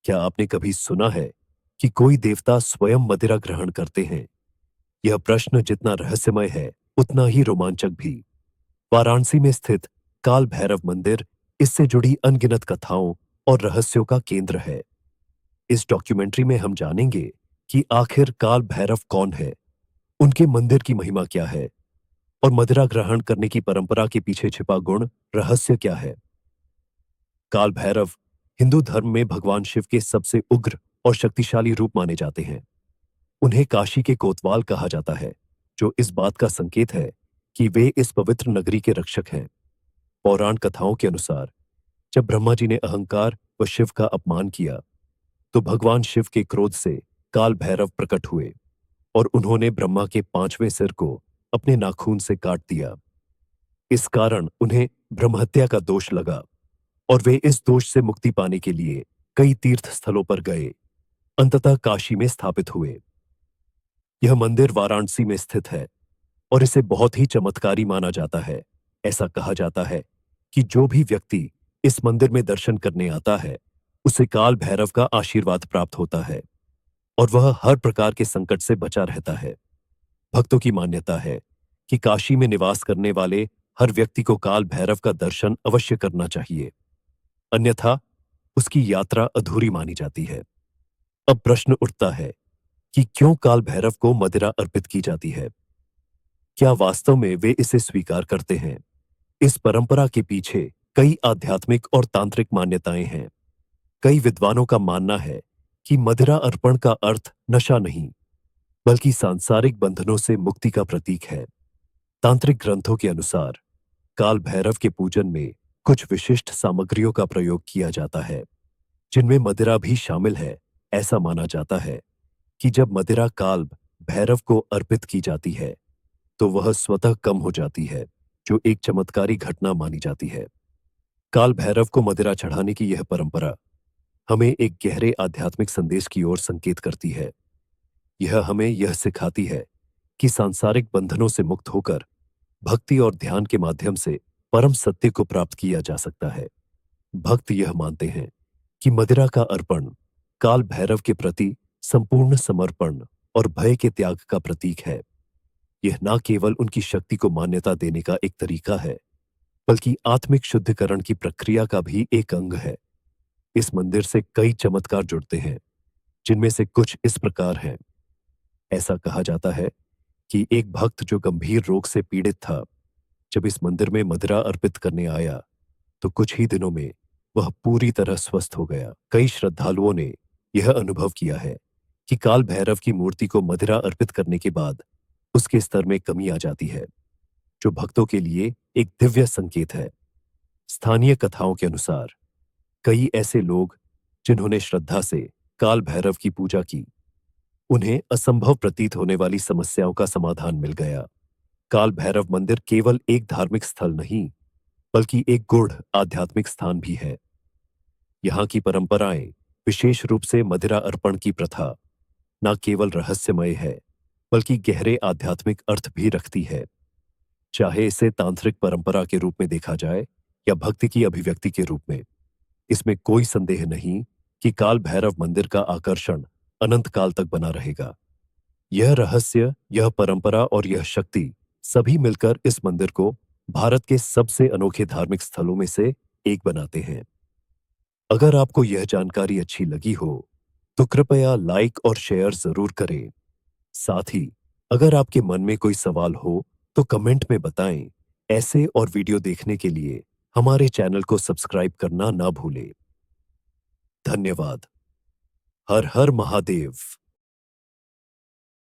क्या आपने कभी सुना है कि कोई देवता स्वयं मदिरा ग्रहण करते हैं? यह प्रश्न जितना रहस्यमय है, उतना ही रोमांचक भी। वाराणसी में स्थित काल भैरव मंदिर इससे जुड़ी अनगिनत कथाओं और रहस्यों का केंद्र है। इस डॉक्यूमेंट्री में हम जानेंगे कि आखिर काल भैरव कौन है, उनके मंदिर की महिमा क्या है और मदिरा ग्रहण करने की परंपरा के पीछे छिपा गुण रहस्य क्या है। काल भैरव हिंदू धर्म में भगवान शिव के सबसे उग्र और शक्तिशाली रूप माने जाते हैं। उन्हें काशी के कोतवाल कहा जाता है, जो इस बात का संकेत है कि वे इस पवित्र नगरी के रक्षक हैं। पौराण कथाओं के अनुसार जब ब्रह्मा जी ने अहंकार व शिव का अपमान किया, तो भगवान शिव के क्रोध से काल भैरव प्रकट हुए और उन्होंने ब्रह्मा के 5वें सिर को अपने नाखून से काट दिया। इस कारण उन्हें ब्रह्महत्या का दोष लगा और वे इस दोष से मुक्ति पाने के लिए कई तीर्थ स्थलों पर गए, अंततः काशी में स्थापित हुए। यह मंदिर वाराणसी में स्थित है और इसे बहुत ही चमत्कारी माना जाता है। ऐसा कहा जाता है कि जो भी व्यक्ति इस मंदिर में दर्शन करने आता है, उसे काल भैरव का आशीर्वाद प्राप्त होता है और वह हर प्रकार के संकट से बचा रहता है। भक्तों की मान्यता है कि काशी में निवास करने वाले हर व्यक्ति को काल भैरव का दर्शन अवश्य करना चाहिए, अन्यथा उसकी यात्रा अधूरी मानी जाती है। अब प्रश्न उठता है कि क्यों काल भैरव को मदिरा अर्पित की जाती है? क्या वास्तव में वे इसे स्वीकार करते हैं? इस परंपरा के पीछे कई आध्यात्मिक और तांत्रिक मान्यताएं हैं। कई विद्वानों का मानना है कि मदिरा अर्पण का अर्थ नशा नहीं, बल्कि सांसारिक बंधनों से मुक्ति का प्रतीक है। तांत्रिक ग्रंथों के अनुसार काल भैरव के पूजन में कुछ विशिष्ट सामग्रियों का प्रयोग किया जाता है, जिनमें मदिरा भी शामिल है। ऐसा माना जाता है कि जब मदिरा काल भैरव को अर्पित की जाती है, तो वह स्वतः कम हो जाती है, जो एक चमत्कारी घटना मानी जाती है। काल भैरव को मदिरा चढ़ाने की यह परंपरा हमें एक गहरे आध्यात्मिक संदेश की ओर संकेत करती है। यह हमें यह सिखाती है कि सांसारिक बंधनों से मुक्त होकर भक्ति और ध्यान के माध्यम से परम सत्य को प्राप्त किया जा सकता है। भक्त यह मानते हैं कि मदिरा का अर्पण काल भैरव के प्रति संपूर्ण समर्पण और भय के त्याग का प्रतीक है। यह न केवल उनकी शक्ति को मान्यता देने का एक तरीका है, बल्कि आत्मिक शुद्धिकरण की प्रक्रिया का भी एक अंग है। इस मंदिर से कई चमत्कार जुड़ते हैं, जिनमें से कुछ इस प्रकार हैं। ऐसा कहा जाता है कि एक भक्त जो गंभीर रोग से पीड़ित था, जब इस मंदिर में मदिरा अर्पित करने आया, तो कुछ ही दिनों में वह पूरी तरह स्वस्थ हो गया। कई श्रद्धालुओं ने यह अनुभव किया है कि काल भैरव की मूर्ति को मदिरा अर्पित करने के बाद उसके स्तर में कमी आ जाती है, जो भक्तों के लिए एक दिव्य संकेत है। स्थानीय कथाओं के अनुसार कई ऐसे लोग जिन्होंने श्रद्धा से काल भैरव की पूजा की, उन्हें असंभव प्रतीत होने वाली समस्याओं का समाधान मिल गया। काल भैरव मंदिर केवल एक धार्मिक स्थल नहीं, बल्कि एक गूढ़ आध्यात्मिक स्थान भी है। यहाँ की परंपराएं, विशेष रूप से मदिरा अर्पण की प्रथा, न केवल रहस्यमय है, बल्कि गहरे आध्यात्मिक अर्थ भी रखती है। चाहे इसे तांत्रिक परंपरा के रूप में देखा जाए या भक्ति की अभिव्यक्ति के रूप में, इसमें कोई संदेह नहीं कि काल भैरव मंदिर का आकर्षण अनंत काल तक बना रहेगा। यह रहस्य, यह परंपरा और यह शक्ति सभी मिलकर इस मंदिर को भारत के सबसे अनोखे धार्मिक स्थलों में से एक बनाते हैं। अगर आपको यह जानकारी अच्छी लगी हो, तो कृपया लाइक और शेयर जरूर करें। साथ ही अगर आपके मन में कोई सवाल हो, तो कमेंट में बताएं। ऐसे और वीडियो देखने के लिए हमारे चैनल को सब्सक्राइब करना ना भूलें। धन्यवाद। हर हर महादेव।